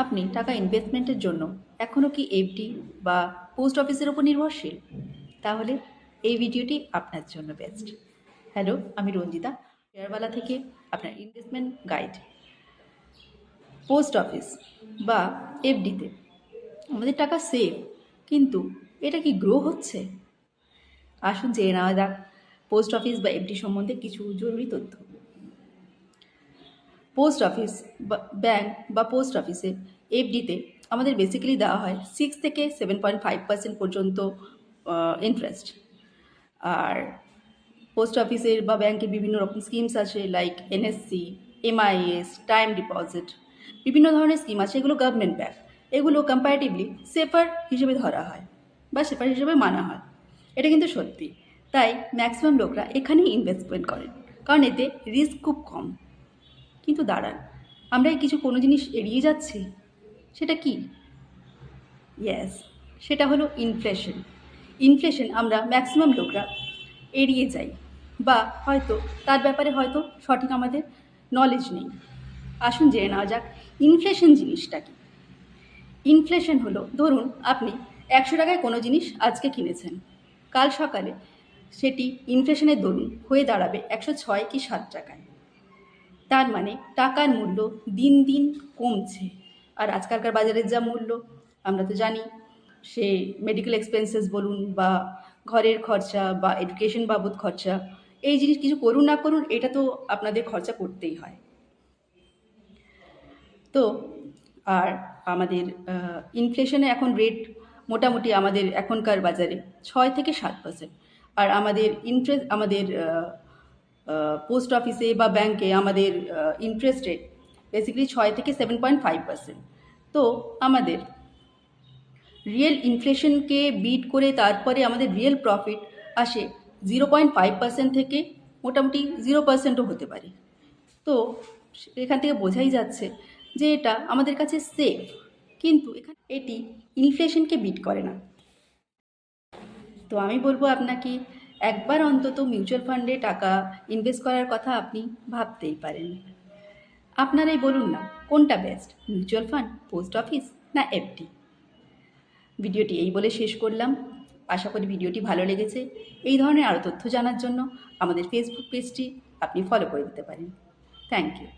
আপনি টাকা ইনভেস্টমেন্টের জন্য এখনও কি এফডি বা পোস্ট অফিসের ওপর নির্ভরশীল? তাহলে এই ভিডিওটি আপনার জন্য বেস্ট। হ্যালো, আমি রঞ্জিতা, শেয়ারবালা থেকে আপনার ইনভেস্টমেন্ট গাইড। পোস্ট অফিস বা এফডিতে আমাদের টাকা সেভ, কিন্তু এটা কি গ্রো হচ্ছে? আসুন জেনে নেওয়া যাক পোস্ট অফিস বা এফডি সম্বন্ধে কিছু জরুরি তথ্য। পোস্ট অফিস বা ব্যাঙ্ক বা পোস্ট অফিসে এফডিতে আমাদের বেসিক্যালি দেওয়া হয় 6 থেকে 7.5% পর্যন্ত ইন্টারেস্ট। আর পোস্ট অফিসের বা ব্যাংকের বিভিন্ন রকম স্কিমস আছে, like NSC, MIS, time deposit, বিভিন্ন ধরনের স্কিম আছে। এগুলো গভর্নমেন্ট ব্যাংক, এগুলো কম্পারেটিভলি সেফার হিসেবে ধরা হয় বা সেফার হিসেবে মানা হয়। এটা কিন্তু সত্যি। তাই ম্যাক্সিমাম লোকরা এখানেই ইনভেস্টমেন্ট করেন, কারণ এতে রিস্ক খুব কম। কিন্তু দাঁড়ান, আমরা এই কিছু কোনো জিনিস এড়িয়ে যাচ্ছি। সেটা কি? ইয়েস, সেটা হলো ইনফ্লেশন। ইনফ্লেশন আমরা ম্যাক্সিমাম লোকরা এড়িয়ে যাই, বা হয়তো তার ব্যাপারে হয়তো সঠিক আমাদের নলেজ নেই। আসুন জেনে নেওয়া যাক ইনফ্লেশন জিনিসটা কি। ইনফ্লেশন হলো, ধরুন আপনি 100 টাকায় কোনো জিনিস আজকে কিনেছেন, কাল সকালে সেটি ইনফ্লেশনের দরুন হয়ে দাঁড়াবে 106 কি 7 টাকায়। তার মানে টাকার মূল্য দিন দিন কমছে। আর আজকালকার বাজারের যা মূল্য আমরা তো জানি, সে মেডিকেল এক্সপেন্সেস বলুন বা ঘরের খরচা বা এডুকেশন বাবদ খরচা, এই জিনিস কিছু করুন না করুন, এটা তো আপনাদের খরচা করতেই হয়। তো আর আমাদের ইনফ্লেশনে এখন রেট মোটামুটি আমাদের এখনকার বাজারে 6 থেকে 7%। আর আমাদের আমাদের পোস্ট অফিসে বা ব্যাংকে আমাদের ইন্টারেস্ট রেট বেসিক্যালি 6 থেকে 7.5%। তো আমাদের রিয়েল ইনফ্লেশনকে বিট করে তারপরে আমাদের রিয়েল প্রফিট আসে 0.5% থেকে মোটামুটি 0%ও হতে পারে। তো এখান থেকে বোঝাই যাচ্ছে যে এটা আমাদের কাছে সেফ, কিন্তু এটি ইনফ্লেশনকে বিট করে না। তো আমি বলবো আপনাকে একবার অন্তত মিউচুয়াল ফান্ডে টাকা ইনভেস্ট করার কথা আপনি ভাবতেই পারেন। আপনারাই বলুন না, কোনটা best, mutual fund, post office না এফডি? ভিডিওটি এই বলে শেষ করলাম। আশা করি ভিডিওটি ভালো লেগেছে। এই ধরনের আরও তথ্য জানার জন্য আমাদের ফেসবুক পেজটি আপনি ফলো করে দিতে পারেন। Thank you.